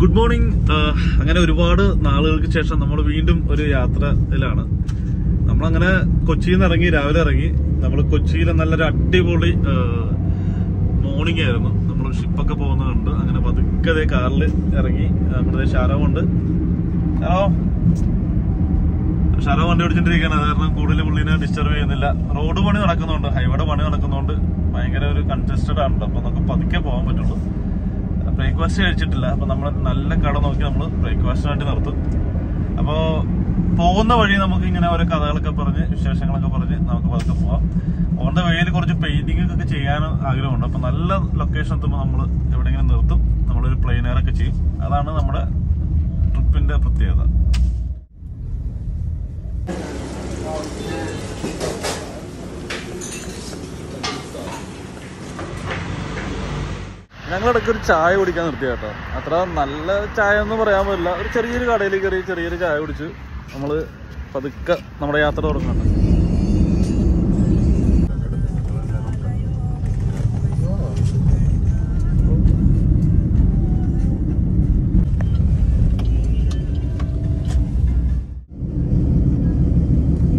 Good morning. അങ്ങനെ ഒരുപാട് നാളുകൾക്ക് ശേഷം നമ്മൾ വീണ്ടും ഒരു യാത്രയിലാണ്. നമ്മളങ്ങനെ കൊച്ചിയിൽ നിന്ന് ഇറങ്ങി, രാവിലെ ഇറങ്ങി. നമ്മൾ കൊച്ചിയിലെ നല്ലൊരു അടിപൊളി മോർണിംഗ് ആയിരുന്നു. നമ്മൾ ഷിപ്പൊക്കെ പോകുന്നതുണ്ട്. അങ്ങനെ പതുക്കെ കാറിൽ ഇറങ്ങി. നമ്മുടെ ഷാരോമുണ്ട്. ഷാരോ വണ്ടി ഓടിച്ചിട്ടിരിക്കുകയാണ്. അത് കാരണം കൂടുതൽ പുള്ളിനെ ഡിസ്റ്റർബ് ചെയ്യുന്നില്ല. റോഡ് പണി നടക്കുന്നുണ്ട്, ഹൈവേയുടെ പണി നടക്കുന്നുണ്ട്. ഭയങ്കര ഒരു കൺജസ്റ്റഡ് ആണ്. അപ്പൊ നമുക്ക് പതുക്കെ പോകാൻ പറ്റുള്ളൂ. ബ്രേക്ക്ഫാസ്റ്റ് കഴിച്ചിട്ടില്ല. അപ്പൊ നമ്മൾ നല്ല കട നോക്കി നമ്മൾ ബ്രേക്ക്ഫാസ്റ്റിന് വേണ്ടി നിർത്തും. അപ്പോ പോകുന്ന വഴി നമുക്ക് ഇങ്ങനെ ഓരോ കഥകളൊക്കെ പറഞ്ഞ്, വിശേഷങ്ങളൊക്കെ പറഞ്ഞ് നമുക്ക് പതുക്കെ പോവാം. ഓൺ ദ വേയിൽ കുറച്ച് പെയിന്റിംഗ് ഒക്കെ ചെയ്യാൻ ആഗ്രഹമുണ്ട്. അപ്പൊ നല്ല ലൊക്കേഷൻ എത്തുമ്പോൾ നമ്മൾ എവിടെയെങ്കിലും നിർത്തും. നമ്മളൊരു പ്ലെയിൻ എയർ ഒക്കെ ചെയ്യും. അതാണ് നമ്മുടെ ട്രിപ്പിന്റെ പ്രത്യേകത. ഞങ്ങളിടയ്ക്ക് ഒരു ചായ കുടിക്കാൻ നിർത്തി കേട്ടോ. അത്ര നല്ല ചായ ഒന്നും പറയാൻ പറ്റില്ല. ഒരു ചെറിയൊരു കടയിൽ കയറി ചെറിയൊരു ചായ കുടിച്ച് നമ്മള് പതുക്കെ നമ്മുടെ യാത്ര തുടങ്ങുന്നുണ്ട്.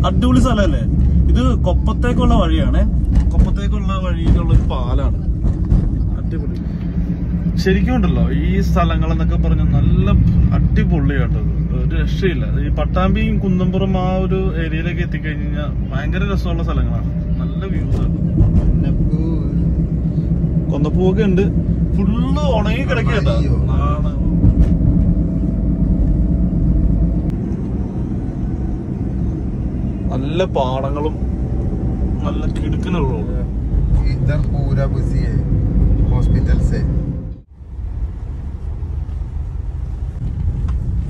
അടിപൊളി സ്ഥലമല്ലേ ഇത്? കൊപ്പത്തേക്കുള്ള വഴിയാണ്. കൊപ്പത്തേക്കുള്ള വഴിയിലുള്ളൊരു പാലാണ്. അടിപൊളി ശരിക്കും ഉണ്ടല്ലോ ഈ സ്ഥലങ്ങൾ എന്നൊക്കെ പറഞ്ഞ നല്ല അടിപൊളിയാട്ടത്. ഒരു രക്ഷയില്ല. ഈ പട്ടാമ്പിയും കുന്നംപുറം ആ ഒരു ഏരിയയിലേക്ക് എത്തിക്കഴിഞ്ഞാൽ ഭയങ്കര രസമുള്ള സ്ഥലങ്ങളാണ്. നല്ല വ്യൂസ് ആണ്. കൊന്നപ്പൂവൊക്കെ ഉണ്ട്. ഫുള്ള് ഉണങ്ങി കിടക്കേണ്ട. നല്ല പാടങ്ങളും നല്ല കിടുക്കനുള്ള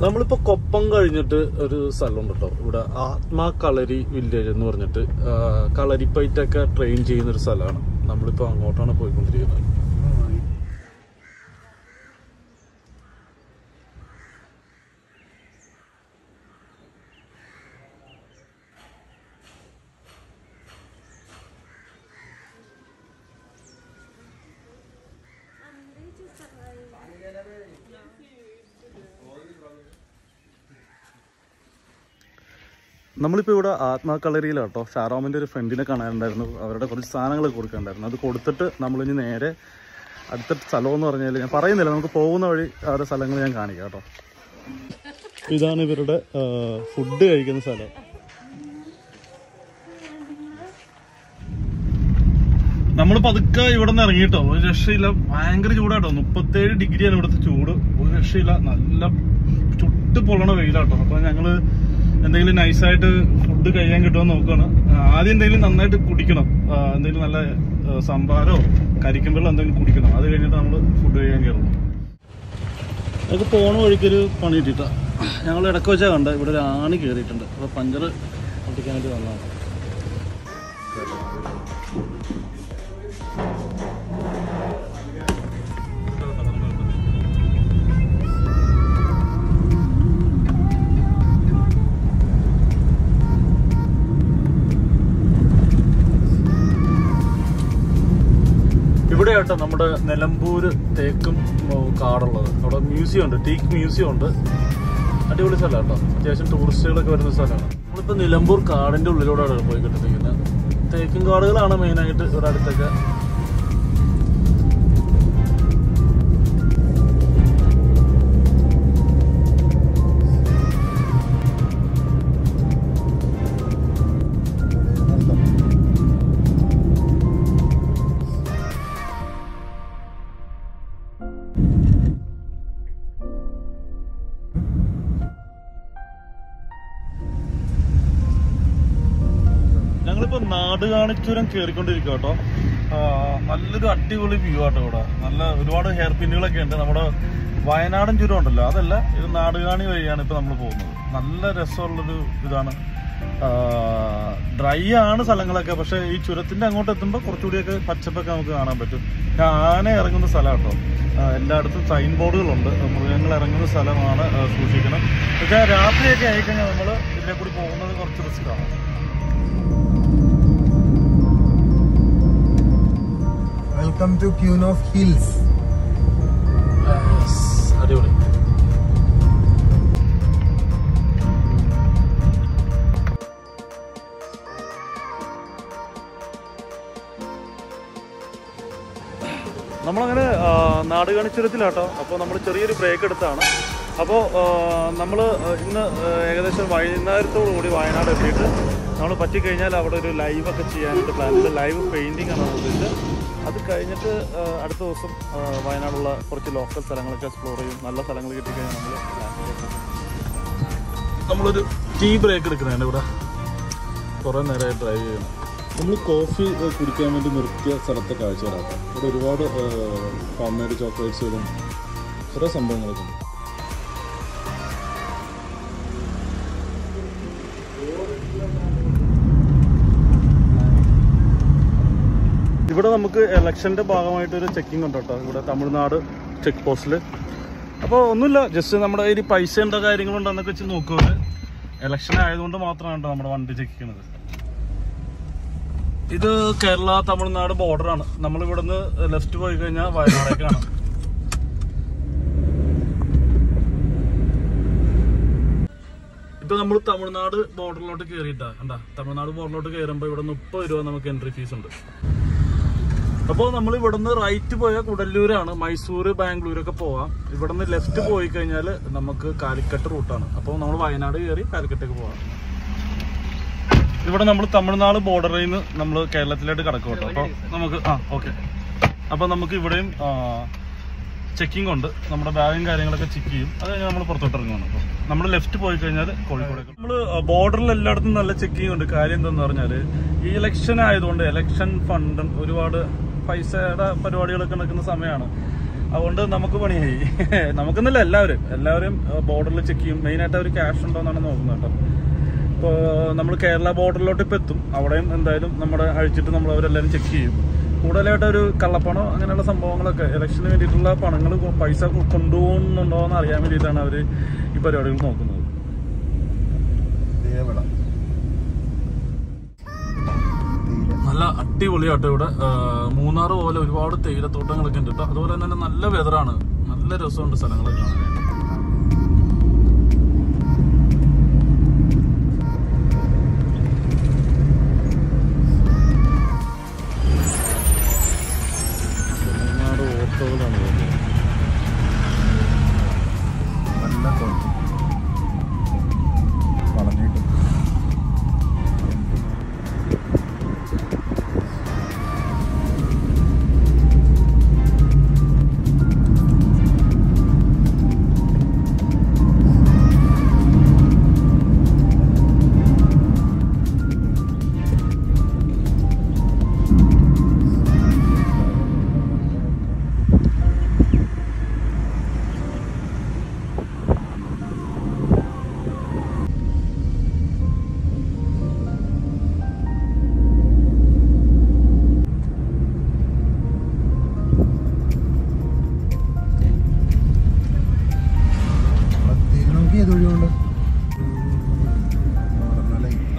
നമ്മളിപ്പോ കൊപ്പം കഴിഞ്ഞിട്ട് ഒരു സ്ഥലമുണ്ട് കേട്ടോ ഇവിടെ, ആത്മാ കളരി വില്ലേജ് എന്ന് പറഞ്ഞിട്ട്. കളരിപ്പയറ്റൊക്കെ ട്രെയിൻ ചെയ്യുന്ന ഒരു സ്ഥലമാണ്. നമ്മളിപ്പോ അങ്ങോട്ടാണ് പോയിക്കൊണ്ടിരിക്കുന്നത്. നമ്മളിപ്പോൾ ഇവിടെ ആത്മാ കളരിയിലാട്ടോ. ഷാരോമിൻ്റെ ഒരു ഫ്രണ്ടിനെ കാണാനുണ്ടായിരുന്നു. അവരുടെ കുറച്ച് സാധനങ്ങൾ കൊടുക്കാനുണ്ടായിരുന്നു. അത് കൊടുത്തിട്ട് നമ്മളിനി നേരെ അടുത്ത സ്ഥലമെന്ന് പറഞ്ഞാൽ ഞാൻ പറയുന്നില്ല, നമുക്ക് പോകുന്ന വഴി അവരുടെ സ്ഥലങ്ങൾ ഞാൻ കാണിക്കാം കേട്ടോ. ഇതാണ് ഇവരുടെ ഫുഡ് കഴിക്കുന്ന സ്ഥലം. നമ്മൾ പതുക്കെ ഇവിടെ നിന്ന് ഇറങ്ങിട്ടോ. ഒരു രക്ഷയില്ല, ഭയങ്കര ചൂടാട്ടോ. 37 ഡിഗ്രിയാണ് ഇവിടുത്തെ ചൂട്. ഒരു രക്ഷയില്ല, നല്ല ചുട്ട് പൊള്ളണ വെയിലാട്ടോ. അപ്പൊ ഞങ്ങള് എന്തെങ്കിലും നൈസായിട്ട് ഫുഡ് കഴിയാൻ കിട്ടുമെന്ന് നോക്കുകയാണ്. ആദ്യം എന്തെങ്കിലും നന്നായിട്ട് കുടിക്കണം. എന്തെങ്കിലും നല്ല സംഭാരോ കരിക്കും വെള്ളം എന്തെങ്കിലും കുടിക്കണം. അത് കഴിഞ്ഞിട്ട് നമ്മൾ ഫുഡ് കഴിയാൻ കയറുള്ളൂ. അതൊക്കെ പോണ വഴിക്കൊരു പണി കിട്ടിയിട്ടാ. ഞങ്ങൾ ഇടയ്ക്ക് വെച്ചാൽ കണ്ട ഇവിടെ ഒരു ആണി കയറിയിട്ടുണ്ട്. അപ്പോൾ പഞ്ചർ ഒട്ടിക്കാനായിട്ട് വന്നതാണ്. ഇവിടെ ആട്ടോ നമ്മുടെ നിലമ്പൂര് തേക്കും കാടുള്ളത്. അവിടെ മ്യൂസിയം ഉണ്ട്, ടീക്ക് മ്യൂസിയം ഉണ്ട്. അടിപൊളി സ്ഥലം കേട്ടോ. അത്യാവശ്യം ടൂറിസ്റ്റുകളൊക്കെ വരുന്ന സ്ഥലമാണ്. നമ്മളിപ്പോൾ നിലമ്പൂർ കാടിൻ്റെ ഉള്ളിലൂടെയാണ് പോയിക്കൊണ്ടിരിക്കുന്നത്. തേക്കും കാടുകളാണ് മെയിനായിട്ട് ഇവിടെ അടുത്തൊക്കെ. ഞങ്ങളിപ്പോ നാടുകാണിച്ചുരം കയറിക്കൊണ്ടിരിക്കുക കേട്ടോ. നല്ലൊരു അടിപൊളി വ്യൂ ആട്ടോ ഇവിടെ. നല്ല ഒരുപാട് ഹെയർ പിന്നുകളൊക്കെ ഉണ്ട്. നമ്മുടെ വയനാടൻ ചുരം ഉണ്ടല്ലോ, അതല്ല, ഇത് നാടുകാണി വഴിയാണ് ഇപ്പൊ നമ്മൾ പോകുന്നത്. നല്ല രസമുള്ളൊരു ഇതാണ്. ഡ്രൈ ആണ് സ്ഥലങ്ങളൊക്കെ, പക്ഷെ ഈ ചുരത്തിന്റെ അങ്ങോട്ട് എത്തുമ്പോൾ കുറച്ചുകൂടിയൊക്കെ പച്ചപ്പൊക്കെ നമുക്ക് കാണാൻ പറ്റും. ആന ഇറങ്ങുന്ന സ്ഥലം കേട്ടോ. എല്ലായിടത്തും സൈൻ ബോർഡുകളുണ്ട്. മൃഗങ്ങൾ ഇറങ്ങുന്ന സ്ഥലമാണ്, സൂക്ഷിക്കണം. പക്ഷെ രാത്രിയൊക്കെ ആയിക്കഴിഞ്ഞാൽ നമ്മൾ ഇതിലെ കൂടി പോകുന്നത് കുറച്ച് റിസ്ക്കാണ്. Welcome to Queen of Hills. അടിപൊളി. നമ്മളങ്ങനെ നാടുകാണി ചുരത്തിലാട്ടോ. അപ്പോൾ നമ്മൾ ചെറിയൊരു ബ്രേക്ക് എടുത്താണ്. അപ്പോൾ നമ്മൾ ഇന്ന് ഏകദേശം വൈകുന്നേരത്തോടു കൂടി വയനാട് എത്തിയിട്ട് നമ്മൾ പറ്റിക്കഴിഞ്ഞാൽ അവിടെ ഒരു ലൈവൊക്കെ ചെയ്യാനായിട്ട് പ്ലാനില്ല. ലൈവ് പെയിൻറ്റിംഗ് ആണ് ഉദ്ദേശിച്ചത്. അത് കഴിഞ്ഞിട്ട് അടുത്ത ദിവസം വയനാടുള്ള കുറച്ച് ലോക്കൽ സ്ഥലങ്ങളൊക്കെ എക്സ്പ്ലോർ ചെയ്യും. നല്ല സ്ഥലങ്ങൾ കിട്ടിക്കഴിഞ്ഞാൽ നമ്മളൊരു ടീ ബ്രേക്ക് എടുക്കുന്നതാണ്. ഇവിടെ കുറേ നേരമായി ഡ്രൈവ് ചെയ്യണം. നമ്മൾ കോഫി കുടിക്കാൻ വേണ്ടി നിർത്തിയ സ്ഥലത്തെ കാഴ്ചകളാക്കാം. ഇവിടെ ഒരുപാട് ഹോം മെയ്ഡ് ചോക്ലേറ്റ്സുകളും കുറേ സംഭവങ്ങളൊക്കെ ഉണ്ട്. ഇവിടെ നമുക്ക് ഇലക്ഷൻ്റെ ഭാഗമായിട്ടൊരു ചെക്കിംഗ് ഉണ്ട് കേട്ടോ, ഇവിടെ തമിഴ്നാട് ചെക്ക് പോസ്റ്റിൽ. അപ്പോൾ ഒന്നുമില്ല, ജസ്റ്റ് നമ്മുടെ കയ്യിൽ പൈസ ഉണ്ടോ കാര്യങ്ങളുണ്ടോ എന്നൊക്കെ വെച്ച് നോക്കുക. ഇലക്ഷൻ ആയതുകൊണ്ട് മാത്രമാണ് കേട്ടോ നമ്മുടെ വണ്ടി ചെക്ക് ചെയ്യുന്നത്. ഇത് കേരള തമിഴ്നാട് ബോർഡറാണ്. നമ്മളിവിടെ നിന്ന് ലെഫ്റ്റ് പോയി കഴിഞ്ഞാൽ വയനാടേക്കാണ്. ഇപ്പൊ നമ്മൾ തമിഴ്നാട് ബോർഡറിലോട്ട് കയറിയിട്ടാ കണ്ടാ. തമിഴ്നാട് ബോർഡറിലോട്ട് കയറുമ്പോൾ ഇവിടെ 30 രൂപ നമുക്ക് എൻട്രി ഫീസ് ഉണ്ട്. അപ്പോൾ നമ്മൾ ഇവിടുന്ന് റൈറ്റ് പോയാൽ കുടല്ലൂരാണ്, മൈസൂർ ബാംഗ്ലൂരൊക്കെ പോവാം. ഇവിടുന്ന് ലെഫ്റ്റ് പോയി കഴിഞ്ഞാൽ നമുക്ക് കാലിക്കട്ട് റൂട്ടാണ്. അപ്പോൾ നമ്മൾ വയനാട് കയറി കാലിക്കട്ടേക്ക് പോവാം. ഇവിടെ നമ്മൾ തമിഴ്നാട് ബോർഡറിൽ നിന്ന് നമ്മൾ കേരളത്തിലായിട്ട് കിടക്കും കേട്ടോ. അപ്പോൾ നമുക്ക് ഓക്കെ. അപ്പോൾ നമുക്ക് ഇവിടെയും ചെക്കിംഗ് ഉണ്ട്. നമ്മുടെ ബാഗും കാര്യങ്ങളൊക്കെ ചെക്ക് ചെയ്യും. അത് കഴിഞ്ഞാൽ നമ്മൾ പുറത്തോട്ട് ഇറങ്ങുകയാണ്. അപ്പോൾ നമ്മൾ ലെഫ്റ്റ് പോയി കഴിഞ്ഞാൽ കോഴിക്കോടേക്ക്. നമ്മൾ ബോർഡറിൽ എല്ലായിടത്തും നല്ല ചെക്കിംഗ് ഉണ്ട്. കാര്യം എന്താണെന്ന് പറഞ്ഞാൽ ഈ ഇലക്ഷൻ ആയതുകൊണ്ട് ഇലക്ഷൻ ഫണ്ട് ഒരുപാട് പൈസയുടെ പരിപാടികളൊക്കെ നടക്കുന്ന സമയമാണ്. അതുകൊണ്ട് നമുക്ക് പണിയായി. നമുക്കെന്നല്ല, എല്ലാവരും ബോർഡറിൽ ചെക്ക് ചെയ്യും. മെയിനായിട്ട് അവർ ക്യാഷ് ഉണ്ടോ എന്നാണ് നോക്കുന്നത് കേട്ടോ. ഇപ്പോൾ നമ്മൾ കേരള ബോർഡറിലോട്ട് ഇപ്പോൾ എത്തും. അവിടെയും എന്തായാലും നമ്മുടെ അഴിച്ചിട്ട് നമ്മൾ അവരെല്ലാവരും ചെക്ക് ചെയ്യും. കൂടുതലായിട്ട് ഒരു കള്ളപ്പണം അങ്ങനെയുള്ള സംഭവങ്ങളൊക്കെ ഇലക്ഷന് വേണ്ടിയിട്ടുള്ള പണങ്ങൾ പൈസ കൊണ്ടുപോകുന്നുണ്ടോ എന്ന് അറിയാൻ വേണ്ടിയിട്ടാണ് അവർ ഈ പരിപാടികൾ നോക്കുന്നത്. നല്ല അടിപൊളിയാട്ടോ ഇവിടെ. മൂന്നാർ പോലെ ഒരുപാട് തേയിലത്തോട്ടങ്ങളൊക്കെ ഉണ്ട് കേട്ടോ. അതുപോലെ തന്നെ നല്ല വെതറാണ്, നല്ല രസമുണ്ട് സ്ഥലങ്ങളൊക്കെ കാണാൻ.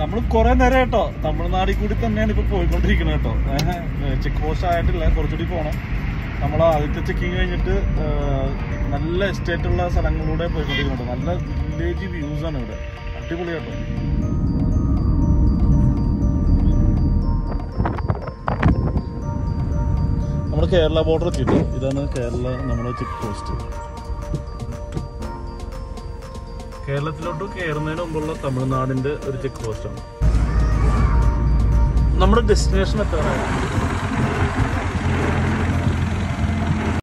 നമ്മൾ കുറെ നേരം കേട്ടോ തമിഴ്നാടിൽ കൂടി തന്നെയാണ് ഇപ്പൊ പോയിക്കൊണ്ടിരിക്കുന്നത് കേട്ടോ. ചെക്ക് പോസ്റ്റ് ആയിട്ടില്ല, കുറച്ചുകൂടി പോകണം. നമ്മൾ ആദ്യത്തെ ചെക്കിങ് കഴിഞ്ഞിട്ട് നല്ല എസ്റ്റേറ്റ് ഉള്ള സ്ഥലങ്ങളിലൂടെ പോയിക്കൊണ്ടിരിക്കുന്നുണ്ട്. നല്ല വില്ലേജ് വ്യൂസ് ആണ് ഇവിടെ, അടിപൊളി കേട്ടോ. നമ്മൾ കേരള ബോർഡർ എത്തിയിട്ട് ഇതാണ് കേരള നമ്മുടെ ചെക്ക് പോസ്റ്റ്. കേരളത്തിലോട്ട് കയറുന്നതിന് മുമ്പുള്ള തമിഴ്നാടിന്റെ ഒരു ചെക്ക് പോസ്റ്റാണ്. നമ്മുടെ ഡെസ്റ്റിനേഷൻ എത്താറായി.